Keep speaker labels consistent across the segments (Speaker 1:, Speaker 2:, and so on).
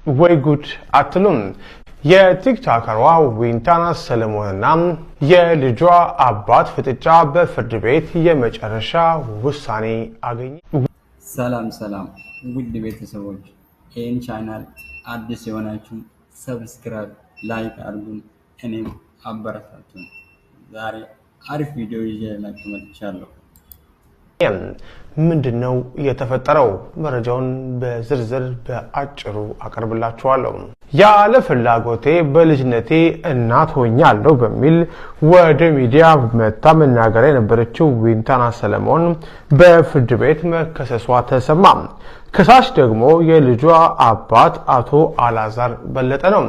Speaker 1: ወይ ጉድ አትሉም? የቲክቶከሯ ዊንታና ሰለሞንና የልጇ አባት ፍጥጫ በፍርድ ቤት የመጨረሻ ውሳኔ አገኘ።
Speaker 2: ሰላም ውድ ቤተሰቦች፣ ይህን ቻናል አዲስ የሆናችሁ ሰብስክራይብ፣ ላይክ አድርጉን፣ እኔም አበረታቱን። ዛሬ አሪፍ ቪዲዮ ይዤላችሁ መጥቻለሁ።
Speaker 1: ምንድነው የተፈጠረው? መረጃውን በዝርዝር በአጭሩ አቀርብላችኋለሁ። ያለ ፍላጎቴ በልጅነቴ እናት ሆኛለሁ በሚል ወደ ሚዲያ መታ መናገር የነበረችው ዊንታና ሰለሞን በፍርድ ቤት መከሰሷ ተሰማ። ከሳሽ ደግሞ የልጇ አባት አቶ አላዛር በለጠ ነው።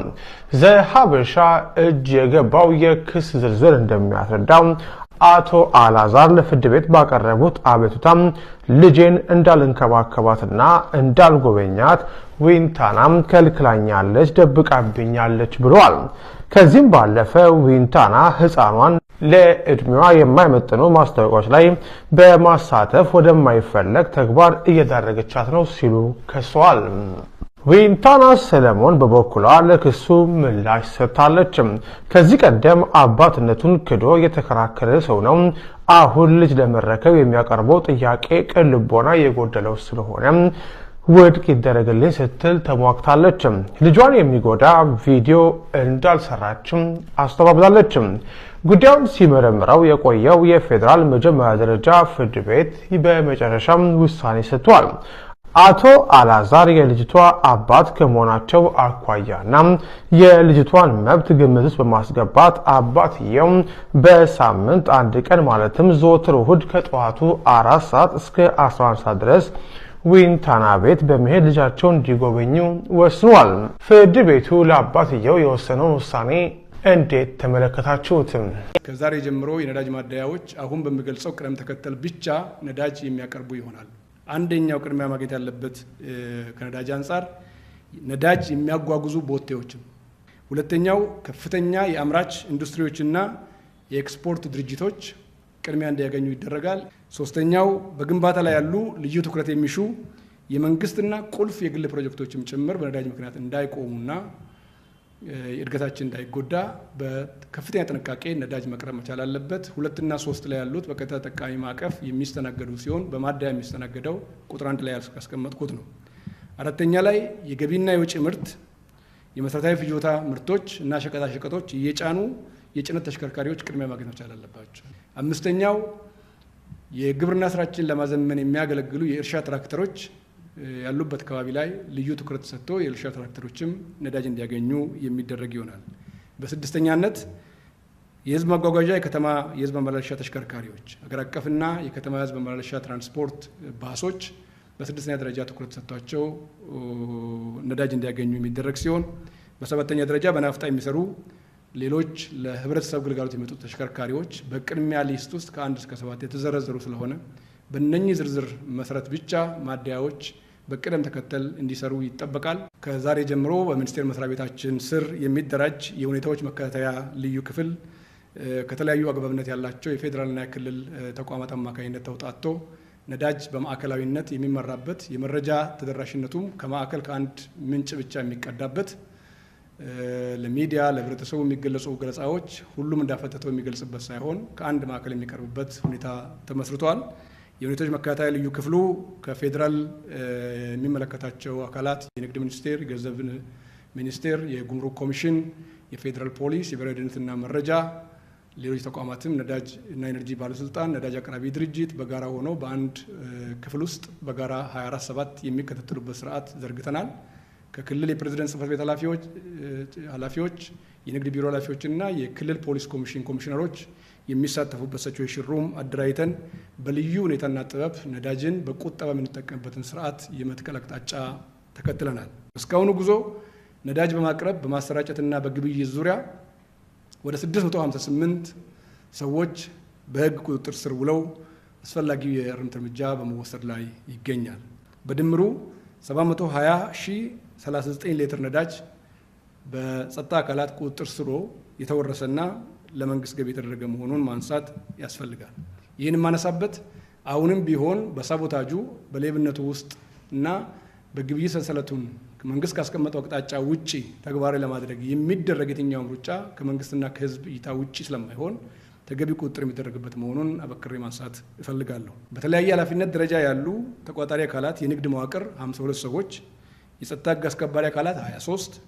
Speaker 1: ዘሀበሻ እጅ የገባው የክስ ዝርዝር እንደሚያስረዳው አቶ አላዛር ለፍርድ ቤት ባቀረቡት አቤቱታ ልጄን እንዳልንከባከባትና እንዳልጎበኛት ዊንታናም ከልክላኛለች፣ ደብቃብኛለች ብለዋል። ከዚህም ባለፈ ዊንታና ህፃኗን ለእድሜዋ የማይመጥኑ ማስታወቂያዎች ላይ በማሳተፍ ወደማይፈለግ ተግባር እየዳረገቻት ነው ሲሉ ከሰዋል። ዊንታና ሰለሞን በበኩሏ ለክሱ ምላሽ ሰጥታለች። ከዚህ ቀደም አባትነቱን ክዶ የተከራከረ ሰው ነው። አሁን ልጅ ለመረከብ የሚያቀርበው ጥያቄ ቅን ልቦና የጎደለው ስለሆነ ውድቅ ይደረግልኝ ስትል ተሟግታለች። ልጇን የሚጎዳ ቪዲዮ እንዳልሰራችም አስተባብላለች። ጉዳዩን ሲመረምረው የቆየው የፌዴራል መጀመሪያ ደረጃ ፍርድ ቤት በመጨረሻም ውሳኔ ሰጥቷል። አቶ አላዛር የልጅቷ አባት ከመሆናቸው አኳያና የልጅቷን መብት ግምት ውስጥ በማስገባት አባትየው በሳምንት አንድ ቀን ማለትም ዘወትር እሁድ ከጠዋቱ 4 ሰዓት እስከ 11 ሰዓት ድረስ ዊንታና ቤት በመሄድ ልጃቸውን እንዲጎበኙ ወስኗል። ፍርድ ቤቱ ለአባትየው የወሰነውን ውሳኔ እንዴት ተመለከታችሁት?
Speaker 3: ከዛሬ ጀምሮ የነዳጅ ማደያዎች አሁን በሚገልጸው ቅደም ተከተል ብቻ ነዳጅ የሚያቀርቡ ይሆናል። አንደኛው ቅድሚያ ማግኘት ያለበት ከነዳጅ አንፃር ነዳጅ የሚያጓጉዙ ቦቴዎችን፣ ሁለተኛው ከፍተኛ የአምራች ኢንዱስትሪዎችና የኤክስፖርት ድርጅቶች ቅድሚያ እንዲያገኙ ይደረጋል። ሶስተኛው በግንባታ ላይ ያሉ ልዩ ትኩረት የሚሹ የመንግስትና ቁልፍ የግል ፕሮጀክቶችም ጭምር በነዳጅ ምክንያት እንዳይቆሙና እድገታችን እንዳይጎዳ በከፍተኛ ጥንቃቄ ነዳጅ መቅረብ መቻል አለበት። 2 እና 3 ላይ ያሉት በቀጥታ ተጠቃሚ ማዕቀፍ የሚስተናገዱ ሲሆን በማደያ የሚስተናገደው ቁጥር 1 ላይ ያስቀመጥኩት ነው። 4ኛ ላይ የገቢና የውጭ ምርት፣ የመሰረታዊ ፍጆታ ምርቶች እና ሸቀጣሸቀጦች እየጫኑ የጭነት ተሽከርካሪዎች ቅድሚያ ማግኘት መቻል አለባቸው። 5ኛው የግብርና ስራችን ለማዘመን የሚያገለግሉ የእርሻ ትራክተሮች ያሉበት አካባቢ ላይ ልዩ ትኩረት ሰጥቶ የእርሻ ትራክተሮችም ነዳጅ እንዲያገኙ የሚደረግ ይሆናል። በ6ኛነት የህዝብ ማጓጓዣ የከተማ የህዝብ ማመላለሻ ተሽከርካሪዎች፣ አገር አቀፍና የከተማ የህዝብ ማመላለሻ ትራንስፖርት ባሶች በ6ኛ ደረጃ ትኩረት ሰጥቷቸው ነዳጅ እንዲያገኙ የሚደረግ ሲሆን በ7ኛ ደረጃ በናፍጣ የሚሰሩ ሌሎች ለህብረተሰብ ግልጋሎት የሚመጡ ተሽከርካሪዎች በቅድሚያ ሊስት ውስጥ ከ1 እስከ 7 የተዘረዘሩ ስለሆነ በእነኚህ ዝርዝር መሰረት ብቻ ማደያዎች በቅደም ተከተል እንዲሰሩ ይጠበቃል። ከዛሬ ጀምሮ በሚኒስቴር መስሪያ ቤታችን ስር የሚደራጅ የሁኔታዎች መከታተያ ልዩ ክፍል ከተለያዩ አግባብነት ያላቸው የፌዴራልና የክልል ተቋማት አማካኝነት ተውጣቶ ነዳጅ በማዕከላዊነት የሚመራበት የመረጃ ተደራሽነቱም ከማዕከል ከአንድ ምንጭ ብቻ የሚቀዳበት ለሚዲያ ለህብረተሰቡ የሚገለጹ ገለጻዎች ሁሉም እንዳፈተተው የሚገልጽበት ሳይሆን ከአንድ ማዕከል የሚቀርብበት ሁኔታ ተመስርቷል። የሁኔታዎች መከታተያ ልዩ ክፍሉ ከፌዴራል የሚመለከታቸው አካላት የንግድ ሚኒስቴር፣ የገንዘብ ሚኒስቴር፣ የጉምሩክ ኮሚሽን፣ የፌዴራል ፖሊስ፣ የብሔራዊ ደህንነትና መረጃ፣ ሌሎች ተቋማትም ነዳጅ እና ኤነርጂ ባለስልጣን፣ ነዳጅ አቅራቢ ድርጅት በጋራ ሆነው በአንድ ክፍል ውስጥ በጋራ 24/7 የሚከታተሉበት ስርዓት ዘርግተናል። ከክልል የፕሬዝዳንት ጽህፈት ቤት ኃላፊዎች፣ የንግድ ቢሮ ኃላፊዎችና የክልል ፖሊስ ኮሚሽን ኮሚሽነሮች የሚሳተፉበት ሲቹዌሽን ሩም አደራጅተን በልዩ ሁኔታና ጥበብ ነዳጅን በቁጠባ የምንጠቀምበትን ስርዓት የመትከል አቅጣጫ ተከትለናል። እስካሁኑ ጉዞ ነዳጅ በማቅረብ በማሰራጨትና በግብይት ዙሪያ ወደ 658 ሰዎች በህግ ቁጥጥር ስር ውለው አስፈላጊው የእርምት እርምጃ በመወሰድ ላይ ይገኛል። በድምሩ 720,039 ሊትር ነዳጅ በጸጥታ አካላት ቁጥጥር ስር የተወረሰና ለመንግስት ገቢ የተደረገ መሆኑን ማንሳት ያስፈልጋል። ይህን ማነሳበት አሁንም ቢሆን በሳቦታጁ በሌብነቱ ውስጥ እና በግብይት ሰንሰለቱን መንግስት ካስቀመጠው አቅጣጫ ውጪ ተግባራዊ ለማድረግ የሚደረግ የትኛውም ሩጫ ከመንግስትና ከህዝብ እይታ ውጪ ስለማይሆን ተገቢ ቁጥጥር የሚደረግበት መሆኑን አበክሬ ማንሳት እፈልጋለሁ። በተለያየ ኃላፊነት ደረጃ ያሉ ተቋጣሪ አካላት የንግድ መዋቅር 52 ሰዎች፣ የጸጥታ ህግ አስከባሪ አካላት 23፣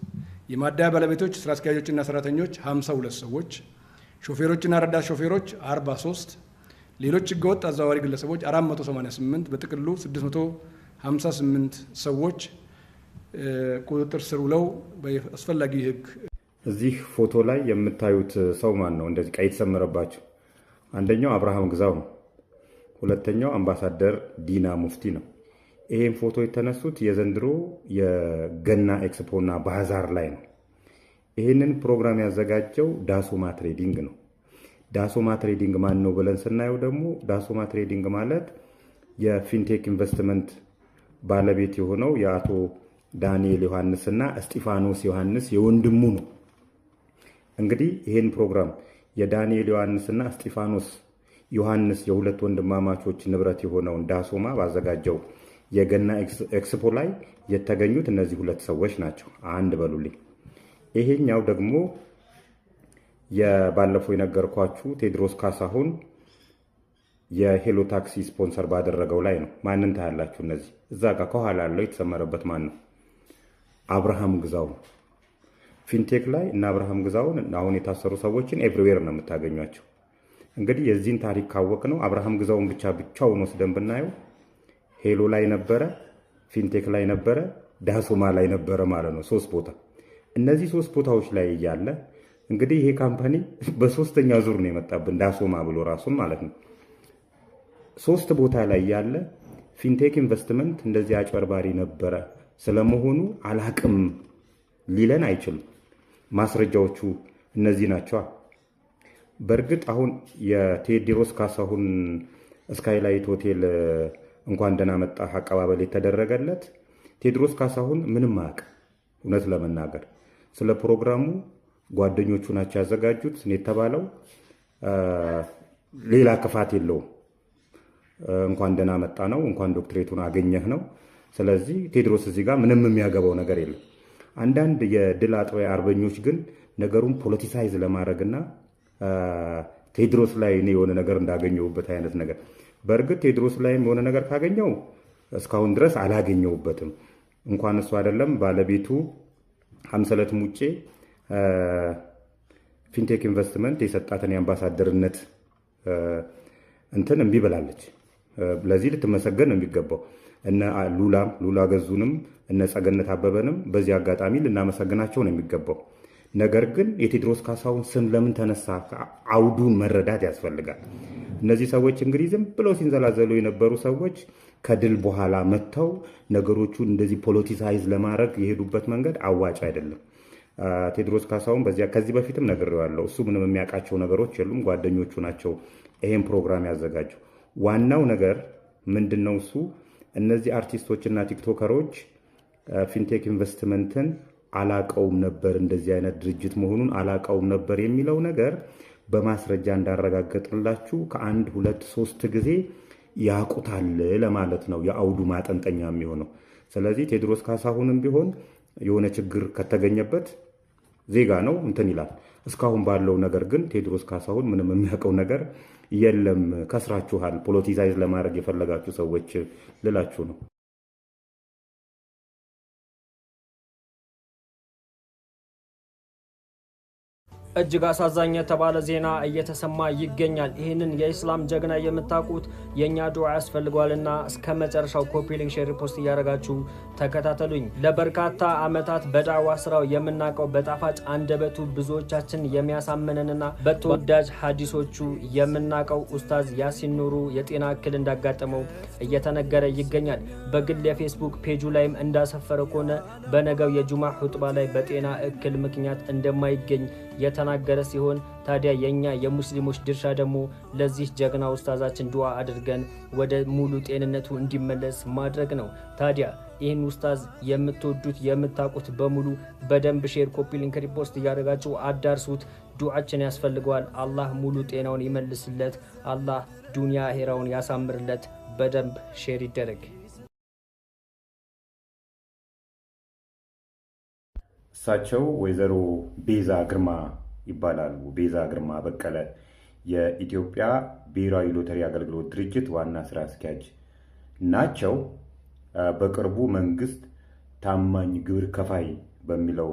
Speaker 3: የማደያ ባለቤቶች ስራ አስኪያጆችና ሰራተኞች 52 ሰዎች፣ ሾፌሮችና ረዳት ሾፌሮች 43፣ ሌሎች ህገወጥ አዘዋዋሪ ግለሰቦች 488፣ በጥቅሉ 658 ሰዎች ቁጥጥር ስር ውለው በአስፈላጊ ህግ።
Speaker 4: እዚህ ፎቶ ላይ የምታዩት ሰው ማን ነው? እንደዚህ ቀይ የተሰመረባቸው አንደኛው አብርሃም ግዛው ነው። ሁለተኛው አምባሳደር ዲና ሙፍቲ ነው። ይሄን ፎቶ የተነሱት የዘንድሮ የገና ኤክስፖና ባዛር ላይ ነው። ይህንን ፕሮግራም ያዘጋጀው ዳሶማ ትሬዲንግ ነው። ዳሶማ ትሬዲንግ ማን ነው ብለን ስናየው ደግሞ ዳሶማ ትሬዲንግ ማለት የፊንቴክ ኢንቨስትመንት ባለቤት የሆነው የአቶ ዳንኤል ዮሐንስና እስጢፋኖስ ዮሐንስ የወንድሙ ነው። እንግዲህ ይህን ፕሮግራም የዳንኤል ዮሐንስና እስጢፋኖስ ዮሐንስ የሁለት ወንድማማቾች ንብረት የሆነውን ዳሶማ ባዘጋጀው የገና ኤክስፖ ላይ የተገኙት እነዚህ ሁለት ሰዎች ናቸው። አንድ በሉልኝ። ይሄኛው ደግሞ የባለፈው የነገርኳችሁ ቴድሮስ ካሳሁን የሄሎ ታክሲ ስፖንሰር ባደረገው ላይ ነው። ማንን ታያላችሁ? እነዚህ እዛ ጋር ከኋላ ያለው የተሰመረበት ማን ነው? አብርሃም ግዛው። ፊንቴክ ላይ እና አብርሃም ግዛውን አሁን የታሰሩ ሰዎችን ኤቭሪዌር ነው የምታገኟቸው። እንግዲህ የዚህን ታሪክ ካወቅ ነው አብርሃም ግዛውን ብቻውን ወስደን ብናየው ሄሎ ላይ ነበረ፣ ፊንቴክ ላይ ነበረ፣ ዳሶማ ላይ ነበረ ማለት ነው። 3 ቦታ። እነዚህ 3 ቦታዎች ላይ እያለ እንግዲህ ይሄ ካምፓኒ በሶስተኛ ዙር ነው የመጣብን ዳሶማ ብሎ ራሱን ማለት ነው። 3 ቦታ ላይ ያለ ፊንቴክ ኢንቨስትመንት እንደዚህ አጭበርባሪ ነበረ ስለመሆኑ አላቅም ሊለን አይችልም። ማስረጃዎቹ እነዚህ ናቸው። በእርግጥ አሁን የቴዎድሮስ ካሳሁን ስካይላይት ሆቴል እንኳን ደህና መጣህ አቀባበል የተደረገለት ቴዎድሮስ ካሳሁን ምንም አያውቅ። እውነት ለመናገር ስለ ፕሮግራሙ ጓደኞቹ ናቸው ያዘጋጁት የተባለው። ሌላ ክፋት የለውም። እንኳን ደህና መጣ ነው፣ እንኳን ዶክትሬቱን አገኘህ ነው። ስለዚህ ቴዎድሮስ እዚህ ጋር ምንም የሚያገባው ነገር የለም። አንዳንድ የድል አጥባይ አርበኞች ግን ነገሩን ፖለቲሳይዝ ለማድረግና ቴዎድሮስ ላይ እኔ የሆነ ነገር እንዳገኘሁበት አይነት ነገር። በእርግጥ ቴዎድሮስ ላይም የሆነ ነገር ካገኘው እስካሁን ድረስ አላገኘሁበትም። እንኳን እሱ አይደለም ባለቤቱ ሀምሰለት ሙጬ ፊንቴክ ኢንቨስትመንት የሰጣትን የአምባሳደርነት እንትን እምቢ ብላለች። ለዚህ ልትመሰገን ነው የሚገባው። እነ ሉላ ገዙንም እነ ጸገነት አበበንም በዚህ አጋጣሚ ልናመሰግናቸው ነው የሚገባው። ነገር ግን የቴዎድሮስ ካሳሁን ስም ለምን ተነሳ? አውዱን መረዳት ያስፈልጋል። እነዚህ ሰዎች እንግዲህ ዝም ብለው ሲንዘላዘሉ የነበሩ ሰዎች ከድል በኋላ መጥተው ነገሮቹን እንደዚህ ፖለቲሳይዝ ለማድረግ የሄዱበት መንገድ አዋጭ አይደለም። ቴዎድሮስ ካሳሁን ከዚህ በፊትም ነግሬዋለሁ። እሱ ምንም የሚያውቃቸው ነገሮች የሉም። ጓደኞቹ ናቸው ይሄን ፕሮግራም ያዘጋጀው። ዋናው ነገር ምንድነው? እሱ እነዚህ አርቲስቶችና ቲክቶከሮች ፊንቴክ ኢንቨስትመንትን አላቀውም ነበር፣ እንደዚህ አይነት ድርጅት መሆኑን አላቀውም ነበር የሚለው ነገር በማስረጃ እንዳረጋገጥላችሁ ከ1 2 3 ጊዜ ያቁታል ለማለት ነው የአውዱ ማጠንጠኛ የሚሆነው። ስለዚህ ቴዎድሮስ ካሳሁንም ቢሆን የሆነ ችግር ከተገኘበት ዜጋ ነው እንትን ይላል። እስካሁን ባለው ነገር ግን ቴዎድሮስ ካሳሁን ምንም የሚያውቀው ነገር የለም። ከስራችኋል፣ ፖለቲሳይዝ ለማድረግ የፈለጋችሁ ሰዎች ልላችሁ ነው።
Speaker 5: እጅግ አሳዛኝ የተባለ ዜና እየተሰማ ይገኛል። ይህንን የኢስላም ጀግና የምታውቁት የኛ ዱዓ ያስፈልጓልና እስከ መጨረሻው ኮፒ ሊንክ፣ ሼር፣ ፖስት እያደረጋችሁ ተከታተሉኝ። ለበርካታ አመታት በዳዋ ስራው የምናውቀው በጣፋጭ አንደበቱ ብዙዎቻችን የሚያሳምነንና በተወዳጅ ሀዲሶቹ የምናውቀው ኡስታዝ ያሲን ኑሩ የጤና እክል እንዳጋጠመው እየተነገረ ይገኛል። በግል የፌስቡክ ፔጁ ላይም እንዳሰፈረ ከሆነ በነገው የጁማ ሁጥባ ላይ በጤና እክል ምክንያት እንደማይገኝ የተናገረ ሲሆን ታዲያ የኛ የሙስሊሞች ድርሻ ደግሞ ለዚህ ጀግና ኡስታዛችን ዱዓ አድርገን ወደ ሙሉ ጤንነቱ እንዲመለስ ማድረግ ነው። ታዲያ ይህን ኡስታዝ የምትወዱት የምታውቁት በሙሉ በደንብ ሼር፣ ኮፒ ሊንክ፣ ሪፖስት እያደረጋችሁ አዳርሱት። ዱዓችን ያስፈልገዋል። አላህ ሙሉ ጤናውን ይመልስለት። አላህ ዱንያ አኺራውን ያሳምርለት። በደንብ ሼር ይደረግ።
Speaker 4: እሳቸው ወይዘሮ ቤዛ ግርማ ይባላሉ። ቤዛ ግርማ በቀለ የኢትዮጵያ ብሔራዊ ሎተሪ አገልግሎት ድርጅት ዋና ስራ አስኪያጅ ናቸው። በቅርቡ መንግስት ታማኝ ግብር ከፋይ በሚለው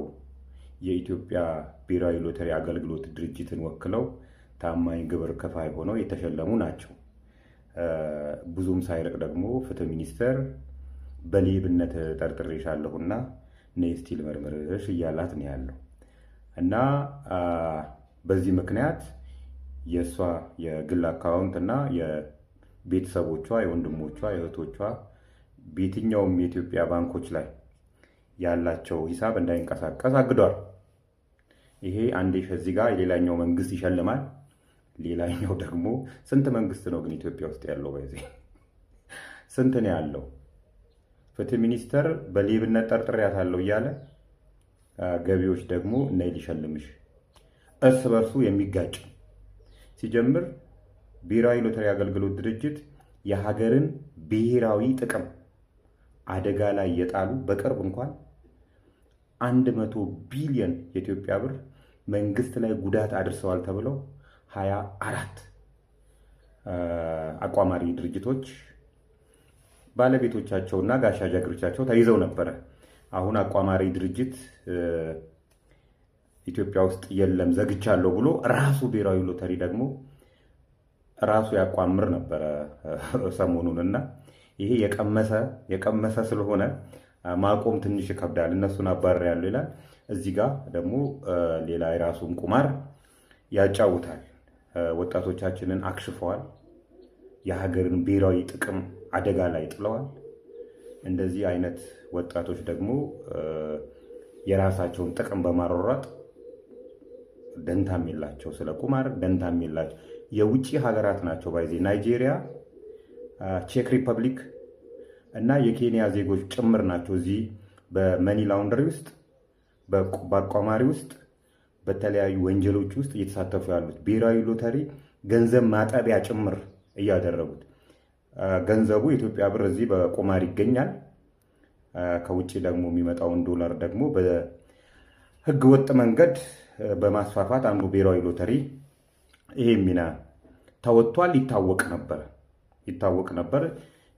Speaker 4: የኢትዮጵያ ብሔራዊ ሎተሪ አገልግሎት ድርጅትን ወክለው ታማኝ ግብር ከፋይ ሆነው የተሸለሙ ናቸው። ብዙም ሳይርቅ ደግሞ ፍትህ ሚኒስቴር በሌብነት ጠርጥሬሻለሁና ነይ እስቲ ልመርምርሽ እያላት ነው ያለው እና በዚህ ምክንያት የእሷ የግል አካውንት እና የቤተሰቦቿ፣ የወንድሞቿ፣ የእህቶቿ በየትኛውም የኢትዮጵያ ባንኮች ላይ ያላቸው ሂሳብ እንዳይንቀሳቀስ አግዷል። ይሄ አንዴ ከዚህ ጋር የሌላኛው መንግስት ይሸልማል። ሌላኛው ደግሞ ስንት መንግስት ነው ግን ኢትዮጵያ ውስጥ ያለው? በዚህ ስንት ነው ያለው? ፍትህ ሚኒስቴር በሌብነት ጠርጥሬያታለሁ እያለ ገቢዎች ደግሞ ነይ ሊሸልምሽ። እርስ በርሱ የሚጋጭ ሲጀምር ብሔራዊ ሎተሪ አገልግሎት ድርጅት የሀገርን ብሔራዊ ጥቅም አደጋ ላይ የጣሉ በቅርብ እንኳን 100 ቢሊዮን የኢትዮጵያ ብር መንግስት ላይ ጉዳት አድርሰዋል ተብለው 24 አቋማሪ ድርጅቶች ባለቤቶቻቸውና ጋሻ ጃግሬዎቻቸው ተይዘው ነበረ። አሁን አቋማሪ ድርጅት ኢትዮጵያ ውስጥ የለም ዘግቻለሁ ብሎ ራሱ ብሔራዊ ሎተሪ ደግሞ ራሱ ያቋምር ነበረ ሰሞኑንና ይሄ የቀመሰ ስለሆነ ማቆም ትንሽ ይከብዳል። እነሱን አባርሬያለሁ ይላል። እዚህ ጋር ደግሞ ሌላ የራሱን ቁማር ያጫውታል። ወጣቶቻችንን አክሽፈዋል። የሀገርን ብሔራዊ ጥቅም አደጋ ላይ ጥለዋል። እንደዚህ አይነት ወጣቶች ደግሞ የራሳቸውን ጥቅም በማሯሯጥ ደንታም የላቸው፣ ስለ ቁማር ደንታም የላቸው። የውጭ ሀገራት ናቸው ባይዜ ናይጄሪያ፣ ቼክ ሪፐብሊክ እና የኬንያ ዜጎች ጭምር ናቸው እዚህ በመኒ ላውንደሪ ውስጥ በአቋማሪ ውስጥ በተለያዩ ወንጀሎች ውስጥ እየተሳተፉ ያሉት። ብሔራዊ ሎተሪ ገንዘብ ማጠቢያ ጭምር እያደረጉት። ገንዘቡ የኢትዮጵያ ብር እዚህ በቁማር ይገኛል። ከውጭ ደግሞ የሚመጣውን ዶላር ደግሞ በህገ ወጥ መንገድ በማስፋፋት አንዱ ብሔራዊ ሎተሪ ይሄ ሚና ተወጥቷል። ይታወቅ ነበር።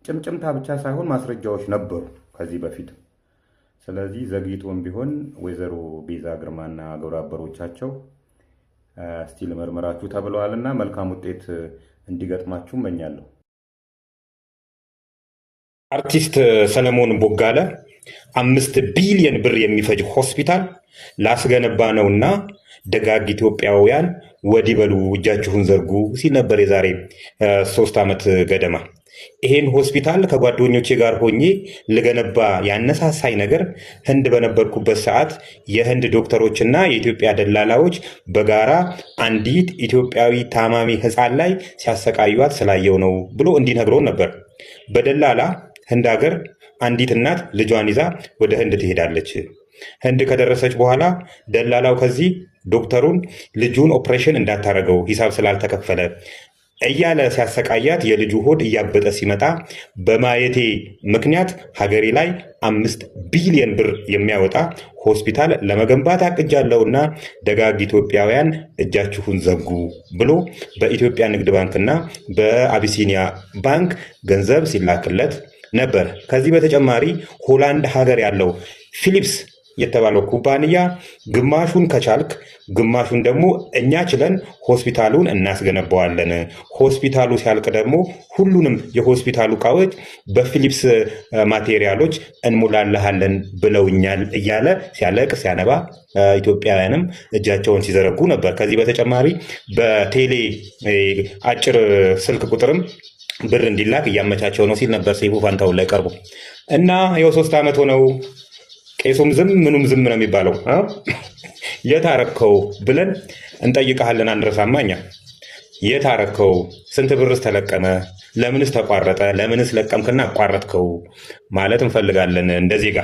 Speaker 4: ጭምጭምታ ብቻ ሳይሆን ማስረጃዎች ነበሩ ከዚህ በፊት። ስለዚህ ዘግይቶም ቢሆን ወይዘሮ ቤዛ ግርማና ግብረ አበሮቻቸው እስቲ ልመርምራችሁ ተብለዋልና መልካም ውጤት እንዲገጥማችሁ እመኛለሁ።
Speaker 6: አርቲስት ሰለሞን ቦጋለ 5 ቢሊዮን ብር የሚፈጅ ሆስፒታል ላስገነባ ነውና ደጋግ ኢትዮጵያውያን ወዲህ በሉ እጃችሁን ዘርጉ ሲል ነበር የዛሬ 3 ዓመት ገደማ። ይሄን ሆስፒታል ከጓደኞቼ ጋር ሆኜ ልገነባ ያነሳሳይ ነገር ህንድ በነበርኩበት ሰዓት የህንድ ዶክተሮችና የኢትዮጵያ ደላላዎች በጋራ አንዲት ኢትዮጵያዊ ታማሚ ህፃን ላይ ሲያሰቃዩት ስላየው ነው ብሎ እንዲነግረውን ነበር። በደላላ ህንድ ሀገር አንዲት እናት ልጇን ይዛ ወደ ህንድ ትሄዳለች። ህንድ ከደረሰች በኋላ ደላላው ከዚህ ዶክተሩን ልጁን ኦፕሬሽን እንዳታረገው ሂሳብ ስላልተከፈለ እያለ ሲያሰቃያት የልጁ ሆድ እያበጠ ሲመጣ በማየቴ ምክንያት ሀገሬ ላይ 5 ቢሊዮን ብር የሚያወጣ ሆስፒታል ለመገንባት አቅጃለሁና ደጋግ ኢትዮጵያውያን እጃችሁን ዘጉ ብሎ በኢትዮጵያ ንግድ ባንክና በአቢሲኒያ ባንክ ገንዘብ ሲላክለት ነበር። ከዚህ በተጨማሪ ሆላንድ ሀገር ያለው ፊሊፕስ የተባለው ኩባንያ ግማሹን ከቻልክ ግማሹን ደግሞ እኛ ችለን ሆስፒታሉን እናስገነባዋለን፣ ሆስፒታሉ ሲያልቅ ደግሞ ሁሉንም የሆስፒታሉ እቃዎች በፊሊፕስ ማቴሪያሎች እንሙላልሃለን ብለውኛል እያለ ሲያለቅ ሲያነባ ኢትዮጵያውያንም እጃቸውን ሲዘረጉ ነበር። ከዚህ በተጨማሪ በቴሌ አጭር ስልክ ቁጥርም ብር እንዲላክ እያመቻቸው ነው ሲል ነበር ሰይፉ ፋንታሁን ላይ ቀርቦ እና ይኸው 3 ዓመት ሆነው። ቄሱም ዝም ምኑም ዝም ነው የሚባለው። የታረከው ብለን እንጠይቃለን። አንረሳማ እኛ የታረከው ስንት ብርስ ተለቀመ? ለምንስ ተቋረጠ? ለምንስ ለቀምክና አቋረጥከው ማለት እንፈልጋለን እንደ ዜጋ።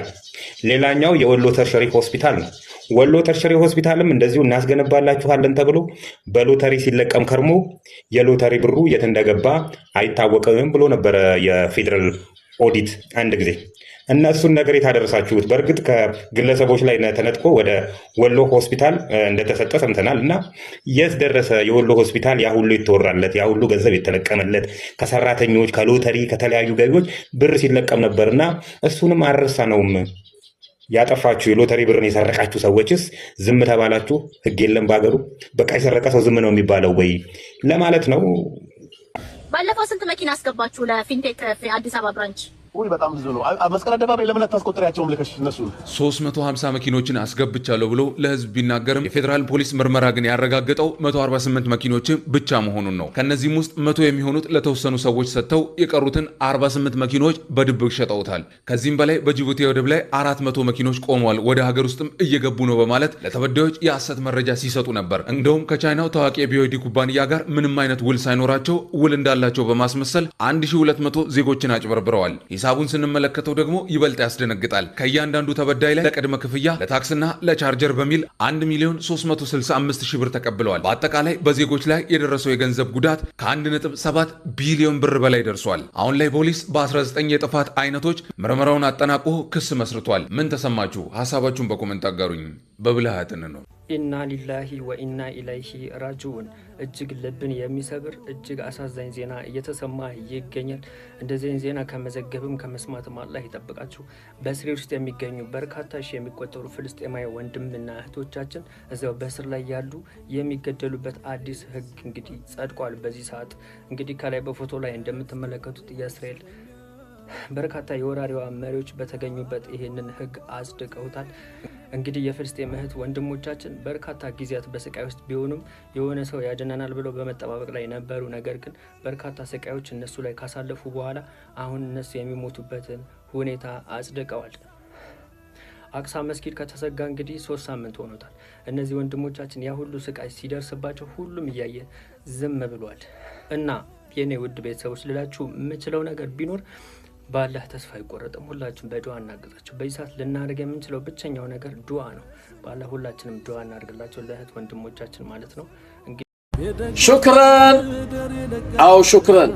Speaker 6: ሌላኛው የወሎ ተርሸሪ ሆስፒታል ነው። ወሎ ተርሸሪ ሆስፒታልም እንደዚሁ እናስገነባላችኋለን ተብሎ በሎተሪ ሲለቀም ከርሞ የሎተሪ ብሩ የት እንደገባ አይታወቅም ብሎ ነበረ የፌዴራል ኦዲት አንድ ጊዜ። እነሱን ነገር የታደረሳችሁት በእርግጥ ከግለሰቦች ላይ ተነጥቆ ወደ ወሎ ሆስፒታል እንደተሰጠ ሰምተናል። እና የት ደረሰ የወሎ ሆስፒታል? ያ ሁሉ የተወራለት ያ ሁሉ ገንዘብ የተለቀመለት ከሰራተኞች ከሎተሪ ከተለያዩ ገቢዎች ብር ሲለቀም ነበር እና እሱንም አልረሳ ነውም። ያጠፋችሁ የሎተሪ ብርን የሰረቃችሁ ሰዎችስ ዝም ተባላችሁ? ህግ የለም በሀገሩ? በቃ የሰረቀ ሰው ዝም ነው የሚባለው ወይ ለማለት ነው።
Speaker 7: ባለፈው ስንት መኪና አስገባችሁ ለፊንቴክ አዲስ አበባ ብራንች?
Speaker 8: ውይ በጣም ብዙ ነው። መስቀል አደባባይ ለምን አታስቆጥሪያቸውም? ልከሽ እነሱ
Speaker 9: 350 መኪኖችን አስገብቻለሁ ብሎ ለህዝብ ቢናገርም የፌዴራል ፖሊስ ምርመራ ግን ያረጋገጠው 148 መኪኖችን ብቻ መሆኑን ነው። ከነዚህም ውስጥ 100 የሚሆኑት ለተወሰኑ ሰዎች ሰጥተው የቀሩትን 48 መኪኖች በድብቅ ሸጠውታል። ከዚህም በላይ በጅቡቲ ወደብ ላይ 400 መኪኖች ቆመዋል፣ ወደ ሀገር ውስጥም እየገቡ ነው በማለት ለተበዳዮች የሐሰት መረጃ ሲሰጡ ነበር። እንደውም ከቻይናው ታዋቂ የቢዮዲ ኩባንያ ጋር ምንም አይነት ውል ሳይኖራቸው ውል እንዳላቸው በማስመሰል 1200 ዜጎችን አጭበርብረዋል። ሂሳቡን ስንመለከተው ደግሞ ይበልጥ ያስደነግጣል። ከእያንዳንዱ ተበዳይ ላይ ለቅድመ ክፍያ ለታክስና ለቻርጀር በሚል 1,365,000 ብር ተቀብለዋል። በአጠቃላይ በዜጎች ላይ የደረሰው የገንዘብ ጉዳት ከ1.7 ቢሊዮን ብር በላይ ደርሷል። አሁን ላይ ፖሊስ በ19 የጥፋት አይነቶች ምርመራውን አጠናቆ ክስ መስርቷል። ምን ተሰማችሁ? ሀሳባችሁን በኮመንት አጋሩኝ። በብልሃትን ነው።
Speaker 5: ኢና ሊላሂ ወኢና ኢለይሂ ራጂዑን። እጅግ ልብን የሚሰብር እጅግ አሳዛኝ ዜና እየተሰማ ይገኛል። እንደዚህን ዜና ከመዘገብም ከመስማትም አላህ ይጠብቃችሁ። በእስር ውስጥ የሚገኙ በርካታ ሺህ የሚቆጠሩ ፍልስጤማዊ ወንድምና እህቶቻችን እዚያው በእስር ላይ ያሉ የሚገደሉበት አዲስ ህግ እንግዲህ ጸድቋል። በዚህ ሰዓት እንግዲህ ከላይ በፎቶ ላይ እንደምትመለከቱት የእስራኤል በርካታ የወራሪዋ መሪዎች በተገኙበት ይህንን ህግ አጽድቀውታል። እንግዲህ የፍልስጤም እህት ወንድሞቻችን በርካታ ጊዜያት በስቃይ ውስጥ ቢሆኑም የሆነ ሰው ያድነናል ብለው በመጠባበቅ ላይ ነበሩ። ነገር ግን በርካታ ስቃዮች እነሱ ላይ ካሳለፉ በኋላ አሁን እነሱ የሚሞቱበትን ሁኔታ አጽድቀዋል። አቅሳ መስጊድ ከተዘጋ እንግዲህ 3 ሳምንት ሆኖታል። እነዚህ ወንድሞቻችን ያ ሁሉ ስቃይ ሲደርስባቸው ሁሉም እያየ ዝም ብሏል። እና የኔ ውድ ቤተሰቦች ልላችሁ የምችለው ነገር ቢኖር ባላህ ተስፋ አይቆረጥም። ሁላችን በዱዓ እናግዛቸው። በዚህ ሰዓት ልናደርግ የምንችለው ብቸኛው ነገር ዱዓ ነው። ባላህ ሁላችንም ዱዓ እናድርግላቸው ለእህት ወንድሞቻችን ማለት ነው።
Speaker 8: ሹክራን፣ አዎ ሹክራን፣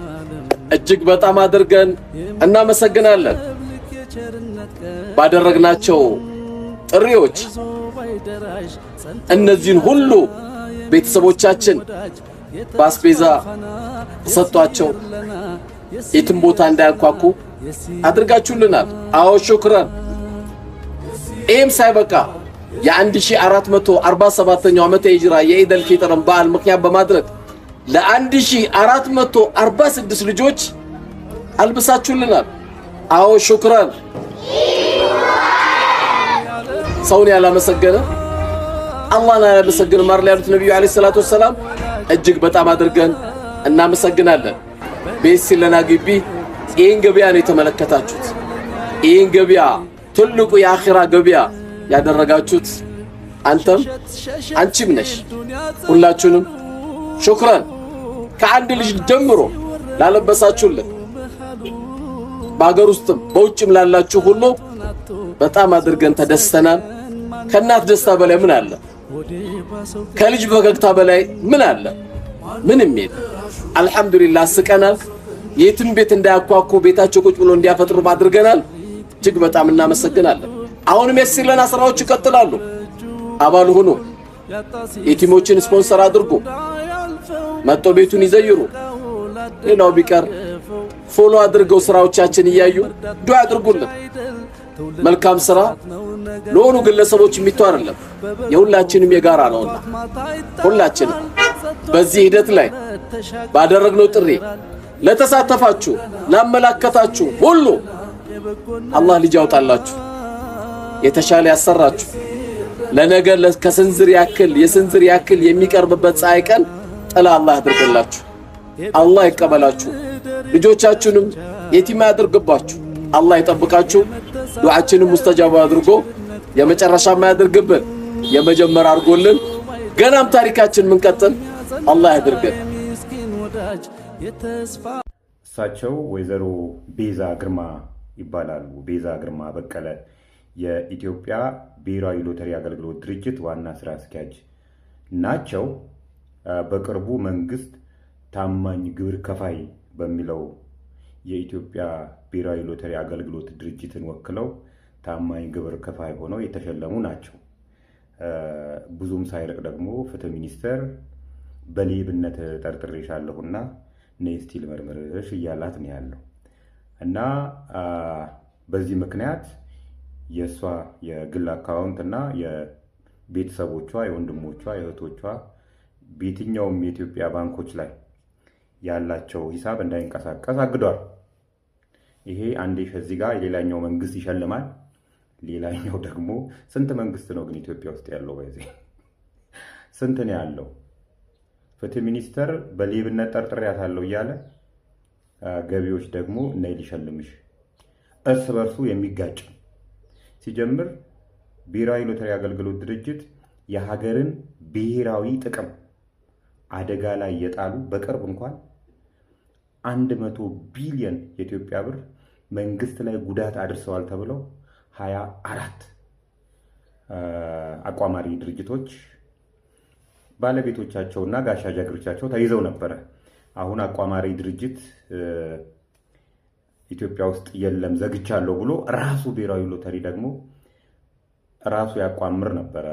Speaker 8: እጅግ በጣም አድርገን እናመሰግናለን። ባደረግናቸው ጥሪዎች እነዚህን ሁሉ ቤተሰቦቻችን በአስቤዛ ተሰጥቷቸው የትም ቦታ እንዳያንኳኩ አድርጋችሁልናል። አዎ ሹክራን። ይህም ሳይበቃ የ1447ኛው ዓመተ ሂጅራ የኢደል ፊጥርን በዓል ምክንያት በማድረግ ለ1446 ልጆች አልብሳችሁልናል። አዎ ሹክራን። ሰውን ያላመሰገነ አላህን ያላመሰገነ ማር ላይ ያሉት ነብዩ አለይሂ ሰላቱ ወሰላም እጅግ በጣም አድርገን እናመሰግናለን። በሲለና ግቢ ይህን ገበያ ነው የተመለከታችሁት። ይህን ገበያ ትልቁ የአኺራ ገበያ ያደረጋችሁት አንተም አንቺም ነሽ። ሁላችሁንም ሹክራን። ከአንድ ልጅ ጀምሮ ላለበሳችሁልን በአገር ውስጥም በውጭም ላላችሁ ሁሉ በጣም አድርገን ተደስተናል። ከእናት ደስታ በላይ ምን አለ? ከልጅ ፈገግታ በላይ ምን አለ? ምንም የለም። አልሐምዱሊላህ አስቀናል። የትም ቤት እንዳያኳኩ ቤታቸው ቁጭ ብሎ እንዲያፈጥሩ አድርገናል። እጅግ በጣም እናመሰግናለን። አሁንም የሲለና ስራዎች ይቀጥላሉ። አባል ሁኑ። የቲሞችን ስፖንሰር አድርጉ። መጥቶ ቤቱን ይዘይሩ። ሌላው ቢቀር ፎሎ አድርገው ስራዎቻችን እያዩ ዱዓ አድርጉልን። መልካም ስራ ለሆኑ ግለሰቦች የሚተው አይደለም፣ የሁላችንም የጋራ ነውና ሁላችንም በዚህ ሂደት ላይ ባደረግነው ጥሪ ለተሳተፋችሁ ላመላከታችሁ ሁሉ አላህ ልጅ ያውጣላችሁ፣ የተሻለ ያሰራችሁ። ለነገ ከስንዝር ያክል የስንዝር ያክል የሚቀርብበት ፀሐይ ቀን ጥላ አላህ ያድርግላችሁ። አላህ ይቀበላችሁ። ልጆቻችሁንም የቲም ያድርግባችሁ። አላህ ይጠብቃችሁ። ዱዓችንን ሙስተጃባ አድርጎ የመጨረሻ ማያድርግብን የመጀመሪያ አድርጎልን ገናም ታሪካችን ምንቀጥል አላህ ያድርገን።
Speaker 4: እሳቸው ወይዘሮ ቤዛ ግርማ ይባላሉ። ቤዛ ግርማ በቀለ የኢትዮጵያ ብሔራዊ ሎተሪ አገልግሎት ድርጅት ዋና ስራ አስኪያጅ ናቸው። በቅርቡ መንግስት ታማኝ ግብር ከፋይ በሚለው የኢትዮጵያ ብሔራዊ ሎተሪ አገልግሎት ድርጅትን ወክለው ታማኝ ግብር ከፋይ ሆነው የተሸለሙ ናቸው። ብዙም ሳይርቅ ደግሞ ፍትህ ሚኒስቴር በሌብነት ጠርጥሬሻለሁና ነይ እስቲ ልመርምርሽ እያላት ነው ያለው እና በዚህ ምክንያት የእሷ የግል አካውንት እና የቤተሰቦቿ የወንድሞቿ የእህቶቿ በየትኛውም የኢትዮጵያ ባንኮች ላይ ያላቸው ሂሳብ እንዳይንቀሳቀስ አግዷል። ይሄ አንዴ ከዚህ ጋር የሌላኛው መንግስት ይሸልማል። ሌላኛው ደግሞ ስንት መንግስት ነው ግን ኢትዮጵያ ውስጥ ያለው? በዚህ ስንት ነው ያለው? ፍትህ ሚኒስቴር በሌብነት ጠርጥሬያታለሁ እያለ ገቢዎች ደግሞ ነይ ሊሸልምሽ። እርስ በርሱ የሚጋጭ ሲጀምር ብሔራዊ ሎተሪ አገልግሎት ድርጅት የሀገርን ብሔራዊ ጥቅም አደጋ ላይ የጣሉ በቅርብ እንኳን 100 ቢሊዮን የኢትዮጵያ ብር መንግስት ላይ ጉዳት አድርሰዋል ተብለው 24 አቋማሪ ድርጅቶች ባለቤቶቻቸውና ጋሻ ጃግሬዎቻቸው ተይዘው ነበረ። አሁን አቋማሪ ድርጅት ኢትዮጵያ ውስጥ የለም ዘግቻለሁ ብሎ ራሱ ብሔራዊ ሎተሪ ደግሞ ራሱ ያቋምር ነበረ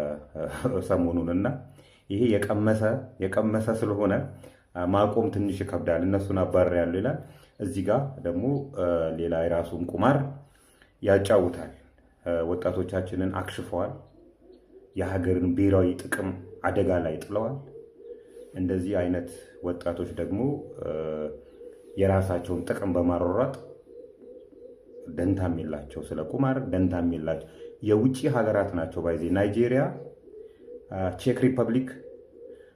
Speaker 4: ሰሞኑንና ይሄ የቀመሰ ስለሆነ ማቆም ትንሽ ይከብዳል። እነሱን አባረር ያለው ይላል። እዚህ ጋር ደግሞ ሌላ የራሱን ቁማር ያጫውታል። ወጣቶቻችንን አክሽፈዋል። የሀገርን ብሔራዊ ጥቅም አደጋ ላይ ጥለዋል። እንደዚህ አይነት ወጣቶች ደግሞ የራሳቸውን ጥቅም በማሯሯጥ ደንታም የላቸው፣ ስለ ቁማር ደንታም የላቸው። የውጭ ሀገራት ናቸው ባይዜ ናይጄሪያ፣ ቼክ ሪፐብሊክ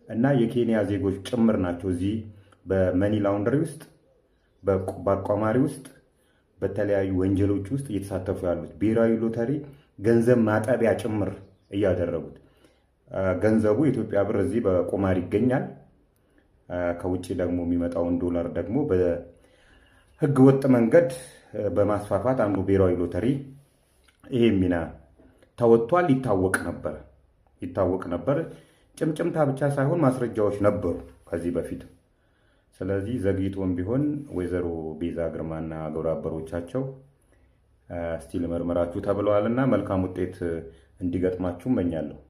Speaker 4: እና የኬንያ ዜጎች ጭምር ናቸው እዚህ በመኒ ላውንደሪ ውስጥ በአቋማሪ ውስጥ በተለያዩ ወንጀሎች ውስጥ እየተሳተፉ ያሉት። ብሔራዊ ሎተሪ ገንዘብ ማጠቢያ ጭምር እያደረጉት። ገንዘቡ የኢትዮጵያ ብር እዚህ በቁማር ይገኛል። ከውጭ ደግሞ የሚመጣውን ዶላር ደግሞ በህገ ወጥ መንገድ በማስፋፋት አንዱ ብሔራዊ ሎተሪ ይሄ ሚና ተወጥቷል። ይታወቅ ነበር። ጭምጭምታ ብቻ ሳይሆን ማስረጃዎች ነበሩ ከዚህ በፊት። ስለዚህ ዘግይቶም ቢሆን ወይዘሮ ቤዛ ግርማና ግብረ አበሮቻቸው እስቲ ልመርምራችሁ ተብለዋልና መልካም ውጤት እንዲገጥማችሁ እመኛለሁ።